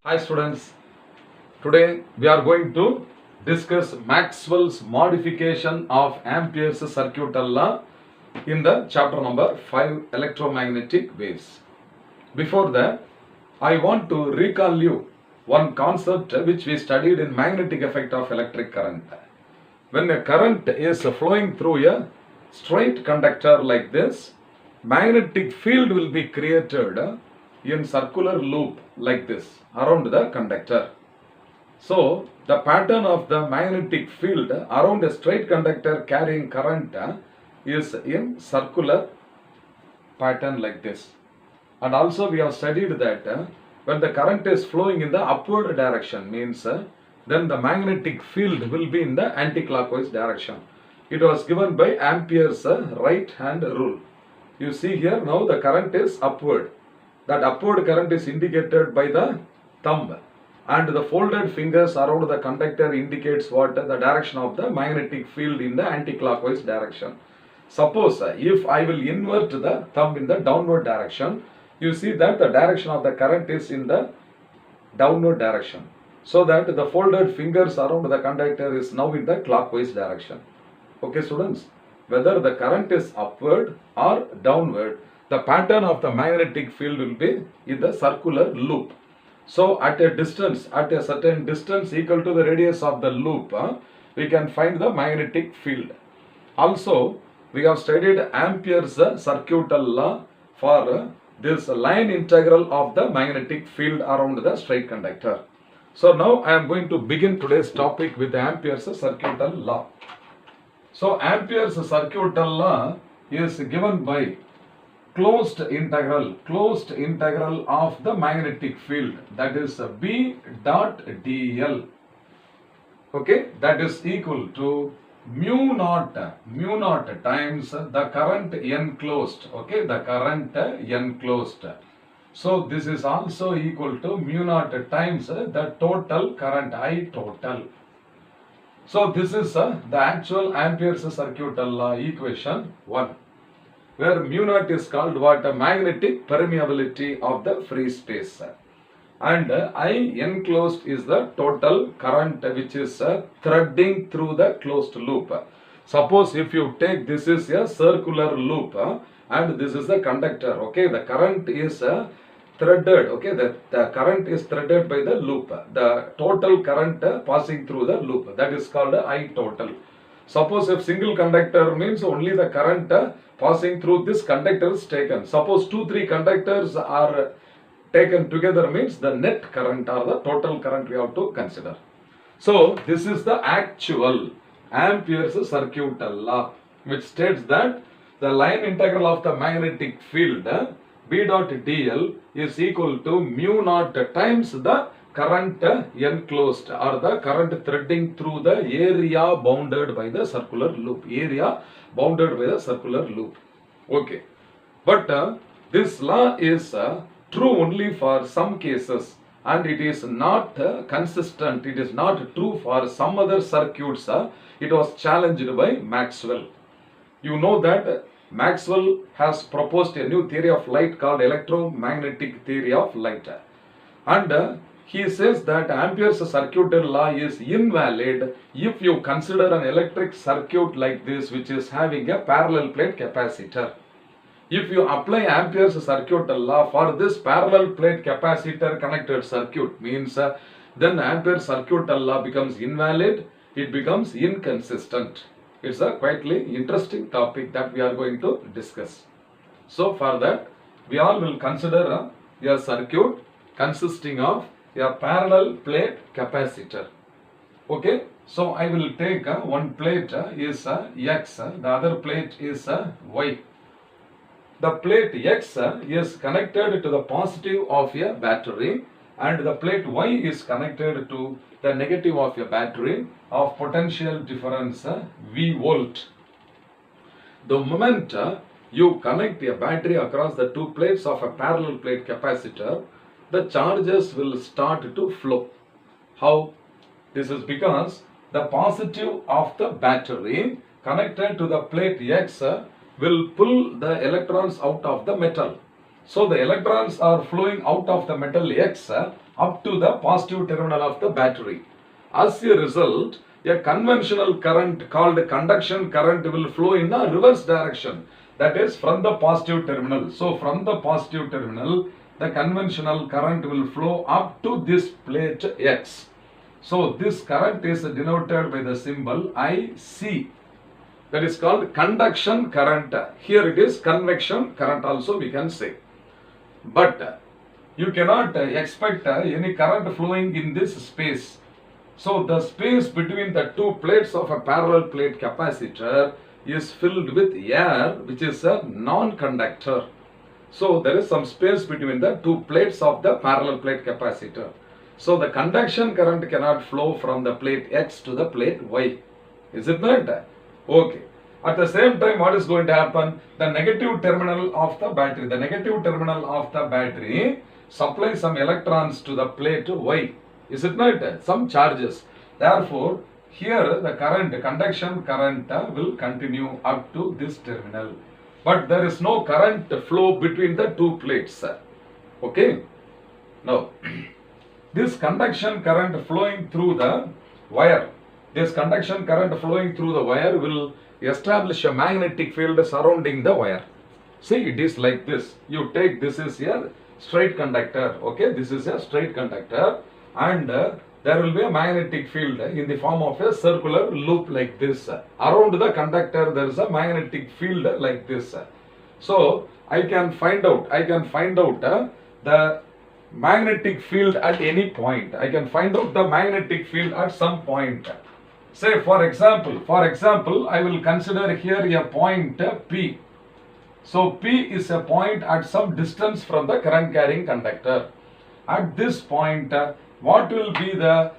Hi students, today we are going to discuss Maxwell's modification of Amperes Circuital Law in the chapter number 5 Electromagnetic Waves. Before that, I want to recall you one concept which we studied in magnetic effect of electric current. When a current is flowing through a straight conductor like this, magnetic field will be created in circular loop like this around the conductor. So the pattern of the magnetic field around a straight conductor carrying current is in circular pattern like this. And also we have studied that when the current is flowing in the upward direction, means then the magnetic field will be in the anti-clockwise direction. It was given by Ampere's right hand rule. You see here now the current is upward. That upward current is indicated by the thumb, and the folded fingers around the conductor indicates what? The direction of the magnetic field in the anti-clockwise direction. Suppose if I will invert the thumb in the downward direction, you see that the direction of the current is in the downward direction, so that the folded fingers around the conductor is now in the clockwise direction. Okay students, whether the current is upward or downward, the pattern of the magnetic field will be in the circular loop. So at a distance, at a certain distance equal to the radius of the loop, we can find the magnetic field. Also, we have studied Amperes Circuital Law for this line integral of the magnetic field around the straight conductor. So now I am going to begin today's topic with Amperes Circuital Law. So Amperes Circuital Law is given by closed integral of the magnetic field, that is B dot dl. Okay, that is equal to mu naught times the current enclosed. Okay, the current enclosed. So this is also equal to mu naught times the total current I total. So this is the actual Amperes Circuital Law equation 1. Where mu naught is called what? A magnetic permeability of the free space. And I enclosed is the total current which is threading through the closed loop. Suppose if you take this is a circular loop and this is the conductor. Okay, the current is threaded. Okay, the current is threaded by the loop. The total current passing through the loop, that is called I total. Suppose if single conductor means only the current passing through this conductor is taken. Suppose 2-3 conductors are taken together means the net current or the total current we have to consider. So this is the actual Amperes Circuital Law, which states that the line integral of the magnetic field B dot dl is equal to mu naught times the current enclosed or the current threading through the area bounded by the circular loop. Area bounded by the circular loop. Okay. But this law is true only for some cases, and it is not consistent. It is not true for some other circuits. It was challenged by Maxwell. You know that Maxwell has proposed a new theory of light called electromagnetic theory of light. And he says that Amperes Circuital Law is invalid if you consider an electric circuit like this, which is having a parallel plate capacitor. If you apply Amperes Circuital Law for this parallel plate capacitor connected circuit, means then Amperes Circuital Law becomes invalid, it becomes inconsistent. It's a quietly interesting topic that we are going to discuss. So for that, we all will consider a circuit consisting of a parallel plate capacitor. Okay, so I will take one plate is X, the other plate is Y. The plate X is connected to the positive of a battery, and the plate Y is connected to the negative of a battery of potential difference V volt. The moment you connect a battery across the two plates of a parallel plate capacitor, the charges will start to flow. How? This is because the positive of the battery connected to the plate X will pull the electrons out of the metal. So the electrons are flowing out of the metal X up to the positive terminal of the battery. As a result, a conventional current called conduction current will flow in a reverse direction, that is from the positive terminal. So from the positive terminal, the conventional current will flow up to this plate X. So this current is denoted by the symbol IC. That is called conduction current. Here it is convection current also we can say. But you cannot expect any current flowing in this space. So the space between the two plates of a parallel plate capacitor is filled with air, which is a non-conductor. So there is some space between the two plates of the parallel plate capacitor. So the conduction current cannot flow from the plate X to the plate Y. Is it not? Okay. At the same time, what is going to happen? The negative terminal of the battery supplies some electrons to the plate Y. Is it not? Some charges. Therefore, here the conduction current will continue up to this terminal. But there is no current flow between the two plates. Okay. Now, this conduction current flowing through the wire, will establish a magnetic field surrounding the wire. See, it is like this. You take, this is a straight conductor. Okay, this is a straight conductor, and there will be a magnetic field in the form of a circular loop like this. Around the conductor there is a magnetic field like this. So I can find out the magnetic field at any point. I can find out the magnetic field at some point. Say for example, I will consider here a point P. So P is a point at some distance from the current carrying conductor. At this point, what will be the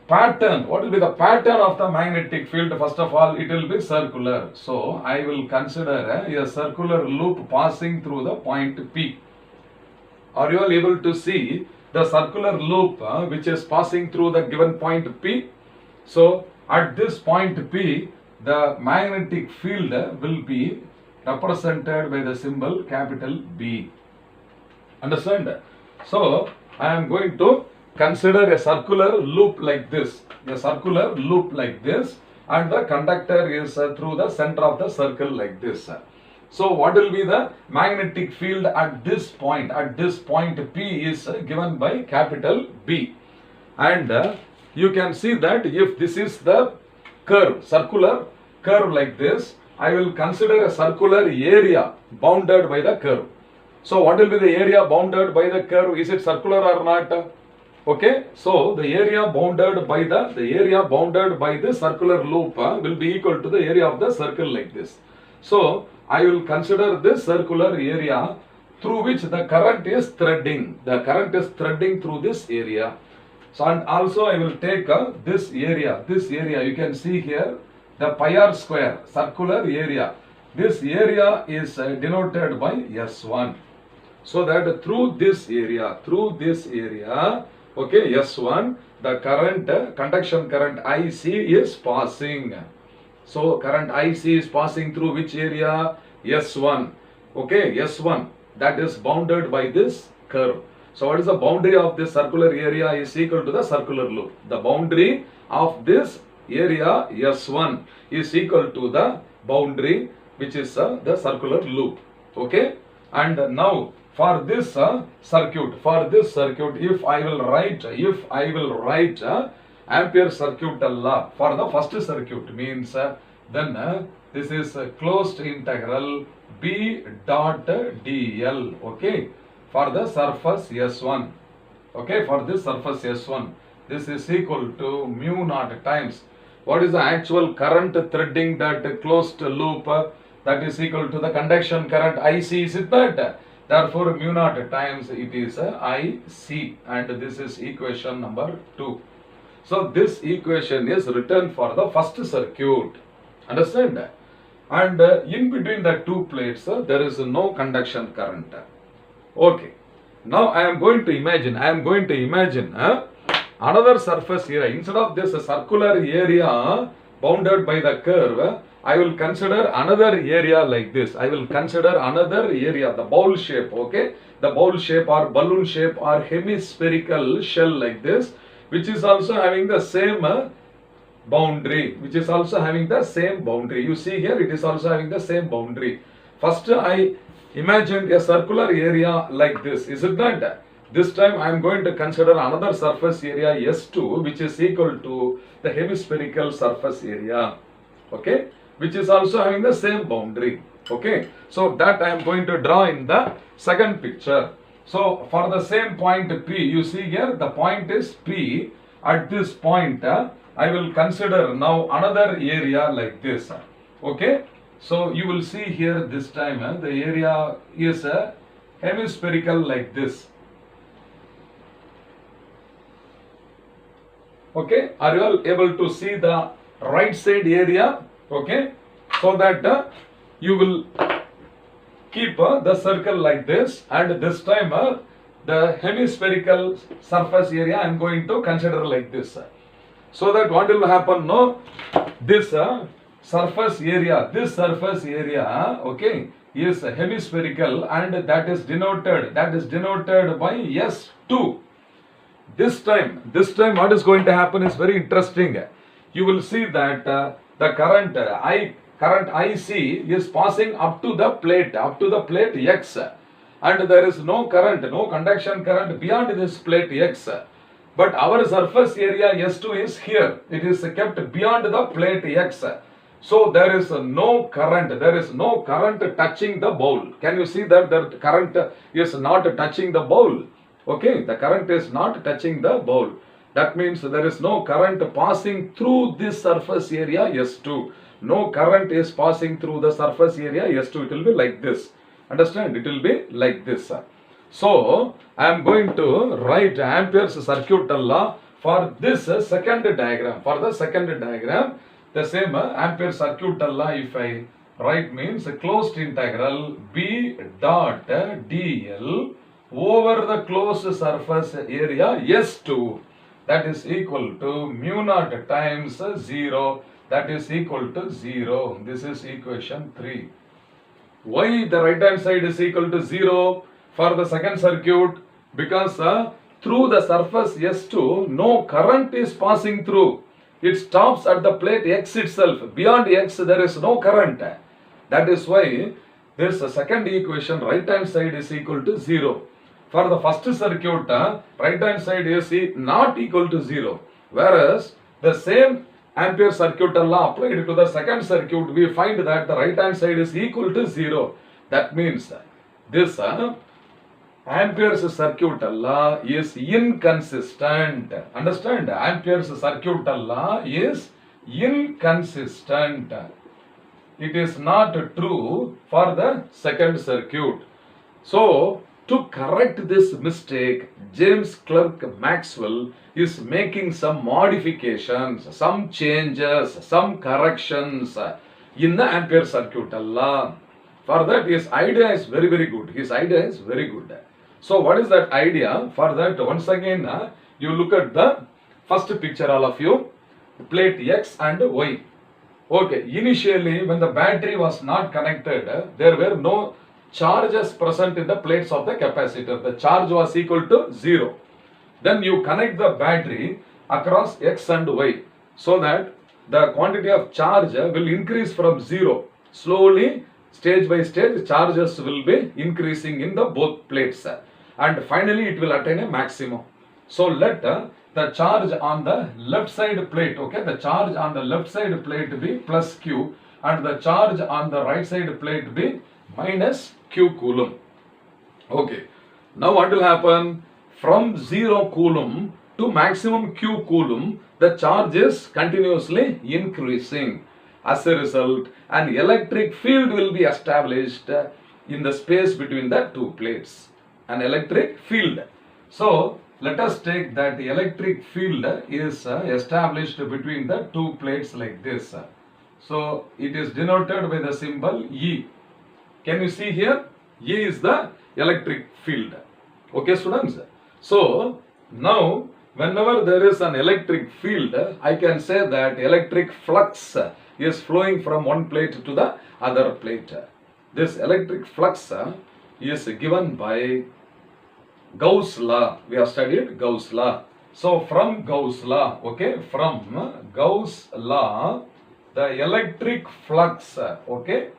pattern? What will be the pattern of the magnetic field? First of all, it will be circular. So I will consider a circular loop passing through the point P. Are you all able to see the circular loop which is passing through the given point P? So at this point P, the magnetic field will be represented by the symbol capital B. Understand? So I am going to consider a circular loop like this. And the conductor is through the center of the circle like this. So what will be the magnetic field at this point? At this point P is given by capital B. And you can see that if this is the curve, circular curve like this, I will consider a circular area bounded by the curve. So what will be the area bounded by the curve? Is it circular or not? Okay, so the area bounded by the circular loop will be equal to the area of the circle like this. So I will consider this circular area through which the current is threading. The current is threading through this area. So and also I will take this area. You can see here the pi r square circular area. This area is denoted by S1. So that through this area, okay, S1, the current, conduction current IC is passing. So current IC is passing through which area? S1. Okay, S1, that is bounded by this curve. So what is the boundary of this circular area? Is equal to the circular loop. The boundary of this area S1 is equal to the boundary which is the circular loop. Okay, and now for this circuit, if I will write Amperes Circuit Law for the first circuit, means then this is a closed integral B dot dl. Okay, for the surface S1. Okay, for this surface S1, this is equal to mu naught times. What is the actual current threading that closed loop? That is equal to the conduction current IC, is it not? Therefore, mu naught times it is IC, and this is equation number 2. So this equation is written for the first circuit. Understand? And in between the two plates, there is no conduction current. Okay. Now I am going to imagine another surface area. Instead of this circular area bounded by the curve, I will consider another area like this. I will consider another area, the bowl shape, okay? The bowl shape or balloon shape or hemispherical shell like this, which is also having the same boundary, which is also having the same boundary. You see here, it is also having the same boundary. First, I imagined a circular area like this, is it not? This time I am going to consider another surface area S2, which is equal to the hemispherical surface area, okay, which is also having the same boundary, okay. So that I am going to draw in the second picture. So for the same point P, you see here the point is P. At this point, I will consider now another area like this, okay. So you will see here this time the area is hemispherical like this. Okay, are you all able to see the right side area? Okay, so that you will keep the circle like this, and this time the hemispherical surface area I am going to consider like this. So that what will happen? No, this surface area, okay, is hemispherical, and that is denoted by S2. This time what is going to happen is very interesting. You will see that the current IC is passing up to the plate X, and there is no conduction current beyond this plate X. But our surface area S2 is here. It is kept beyond the plate X. So there is no current touching the bowl. Can you see that the current is not touching the bowl? Okay, the current is not touching the bowl. That means there is no current passing through this surface area S2. No current is passing through the surface area S2. It will be like this. Understand? It will be like this. So, I am going to write Amperes Circuital Law for this second diagram. For the second diagram, the same Amperes Circuital Law, if I write, means a closed integral B dot dl over the closed surface area S2, that is equal to mu naught times 0, that is equal to 0. This is equation 3. Why the right hand side is equal to 0 for the second circuit? Because through the surface S2, no current is passing through. It stops at the plate X itself. Beyond X, there is no current. That is why this second equation, right hand side is equal to 0. For the first circuit, right hand side is not equal to 0. Whereas the same Amperes Circuital Law applied to the second circuit, we find that the right hand side is equal to 0. That means this Amperes Circuital Law is inconsistent. Understand? Amperes Circuital Law is inconsistent. It is not true for the second circuit. So, to correct this mistake, James Clerk Maxwell is making some modifications, some changes, some corrections in the Amperes Circuital Law. For that, his idea is very, very good. His idea is very good. So, what is that idea? For that, once again, you look at the first picture, all of you, plate X and Y. Okay, initially, when the battery was not connected, there were no charges present in the plates of the capacitor. The charge was equal to 0. Then you connect the battery across X and Y, so that the quantity of charge will increase from 0. Slowly, stage by stage, charges will be increasing in the both plates, and finally it will attain a maximum. So let the charge on the left side plate, okay, the charge on the left side plate be plus Q, and the charge on the right side plate be minus Q coulomb. Okay, now what will happen? From 0 coulomb to maximum Q coulomb, the charge is continuously increasing. As a result, an electric field will be established in the space between the two plates. An electric field. So, let us take that the electric field is established between the two plates like this. So, it is denoted by the symbol E. Can you see here? E is the electric field. Okay, students? So, now whenever there is an electric field, I can say that electric flux is flowing from one plate to the other plate. This electric flux is given by Gauss law. We have studied Gauss law. So from Gauss law, okay, from Gauss law, the electric flux, okay,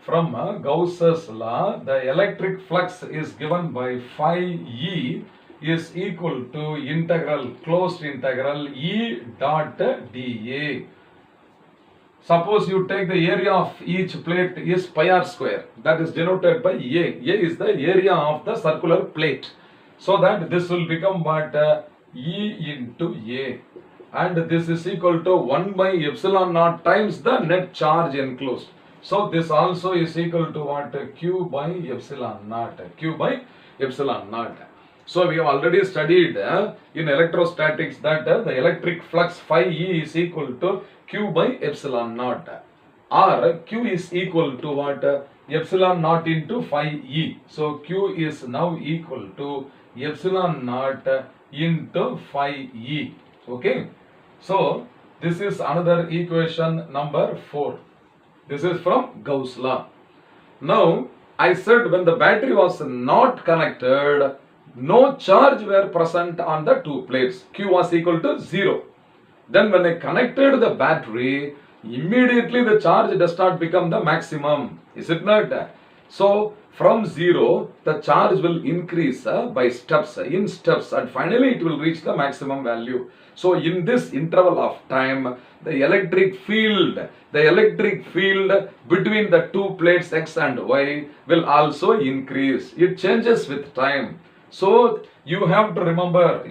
from Gauss's law, the electric flux is given by phi E is equal to integral, closed integral E dot dA. Suppose you take the area of each plate is pi r square, that is denoted by A. A is the area of the circular plate. So that this will become what? E into A. And this is equal to 1 by epsilon naught times the net charge enclosed. So this also is equal to what? Q by epsilon naught. Q by epsilon naught. So we have already studied in electrostatics that the electric flux phi E is equal to Q by epsilon naught. Or Q is equal to what? Epsilon naught into phi E. So Q is now equal to epsilon naught into phi E. Okay. So this is another equation number 4. This is from Gauss law. Now I said when the battery was not connected, no charge were present on the two plates. Q was equal to 0. Then when I connected the battery, immediately the charge does not become the maximum. Is it not? So from 0, the charge will increase by steps, in steps, and finally it will reach the maximum value. So in this interval of time, the electric field between the two plates X and Y will also increase. It changes with time. So you have to remember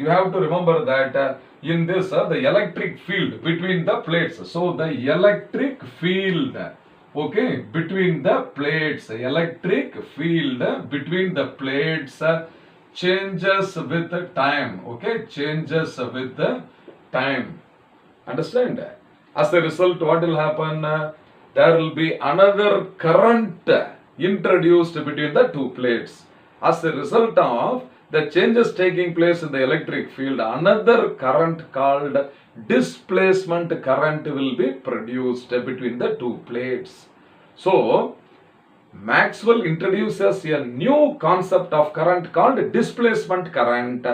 that in this the electric field between the plates. So the electric field, okay, between the plates, electric field between the plates changes with time. Okay, changes with time. Understand? As a result, what will happen? There will be another current introduced between the two plates. As a result of the changes taking place in the electric field, another current called displacement current will be produced between the two plates. So, Maxwell introduces a new concept of current called displacement current,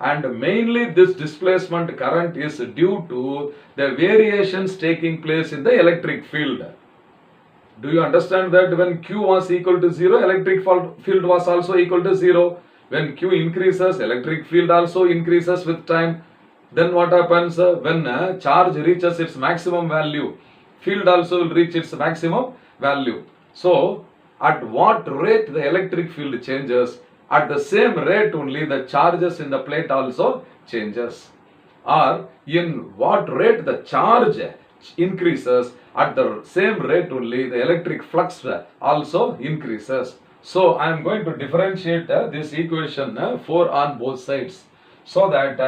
and mainly this displacement current is due to the variations taking place in the electric field. Do you understand that when Q was equal to 0, electric field was also equal to 0. When Q increases, electric field also increases with time. Then what happens? When charge reaches its maximum value, field also will reach its maximum value. So, at what rate the electric field changes, at the same rate only the charges in the plate also changes. Or in what rate the charge increases, at the same rate only the electric flux also increases. So I am going to differentiate this equation 4 on both sides. So that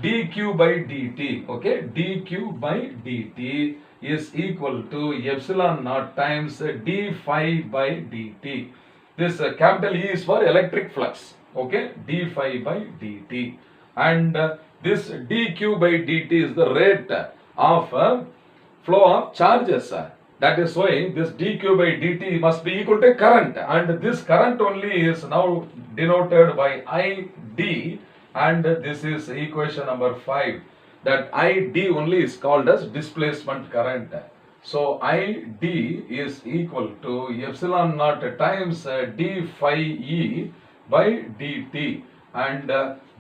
dq by dt, okay, dq by dt is equal to epsilon naught times d phi by dt. This capital E is for electric flux, okay, d phi by dt. And this dq by dt is the rate of flow of charges. That is why this dq by dt must be equal to current, and this current only is now denoted by id, and this is equation number 5, that id only is called as displacement current. So id is equal to epsilon naught times d phi e by dt, and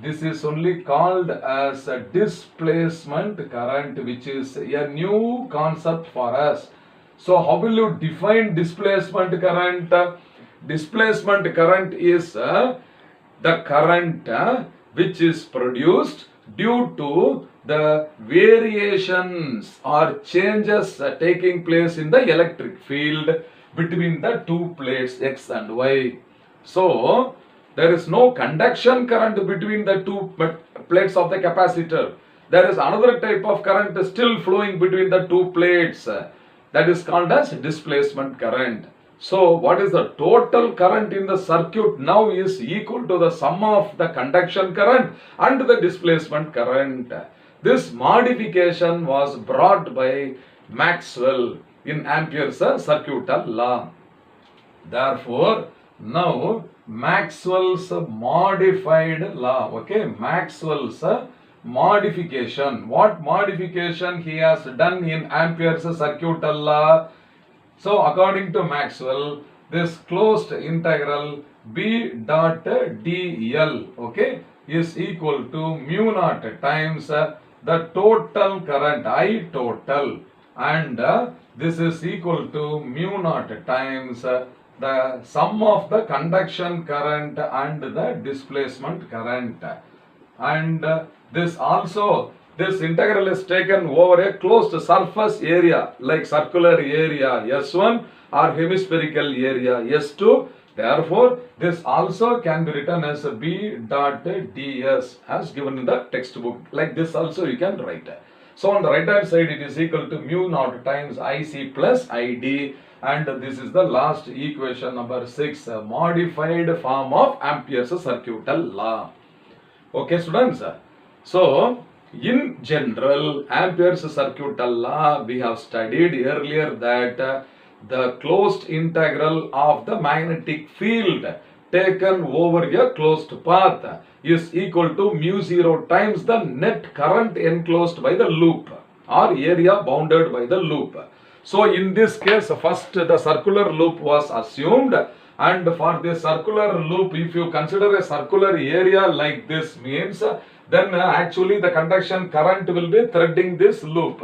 this is only called as a displacement current, which is a new concept for us. So how will you define displacement current? Displacement current is the current which is produced due to the variations or changes taking place in the electric field between the two plates X and Y. So there is no conduction current between the two plates of the capacitor. There is another type of current still flowing between the two plates. That is called as displacement current. So what is the total current in the circuit now is equal to the sum of the conduction current and the displacement current. This modification was brought by Maxwell in Amperes Circuital Law. Therefore, now Maxwell's modified law, okay, Maxwell's modification. What modification he has done in Amperes Circuital Law? So, according to Maxwell, this closed integral B dot dl, okay, is equal to mu naught times the total current I total, and this is equal to mu naught times the sum of the conduction current and the displacement current. And this integral is taken over a closed surface area like circular area S1 or hemispherical area S2. Therefore, this also can be written as B dot ds as given in the textbook. Like this also you can write. So on the right hand side it is equal to mu naught times IC plus ID, and this is the last equation number 6, modified form of Amperes Circuital Law. Okay students, so in general Amperes Circuital Law we have studied earlier that the closed integral of the magnetic field taken over a closed path is equal to mu 0 times the net current enclosed by the loop or area bounded by the loop. So in this case, first the circular loop was assumed, and for the circular loop, if you consider a circular area like this, means then actually the conduction current will be threading this loop,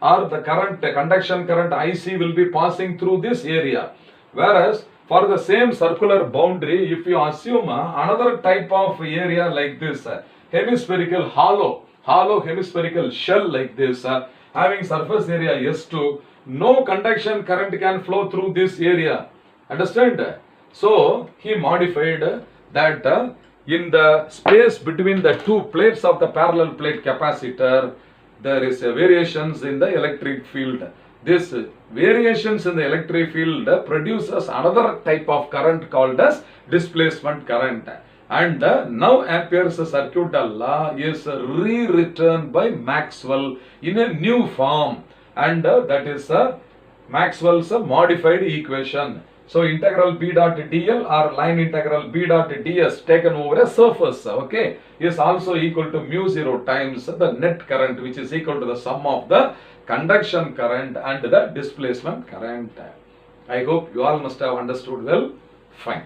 or the conduction current IC will be passing through this area. Whereas for the same circular boundary, if you assume another type of area like this, hemispherical hollow hemispherical shell like this, having surface area S2, no conduction current can flow through this area. Understand? So he modified that in the space between the two plates of the parallel plate capacitor, there is a variations in the electric field. This variations in the electric field produces another type of current called as displacement current. And now Amperes Circuital Law is rewritten by Maxwell in a new form, and that is Maxwell's modified equation. So integral B dot dl or line integral B dot ds taken over a surface, okay, is also equal to mu 0 times the net current, which is equal to the sum of the conduction current and the displacement current. I hope you all must have understood well. Fine.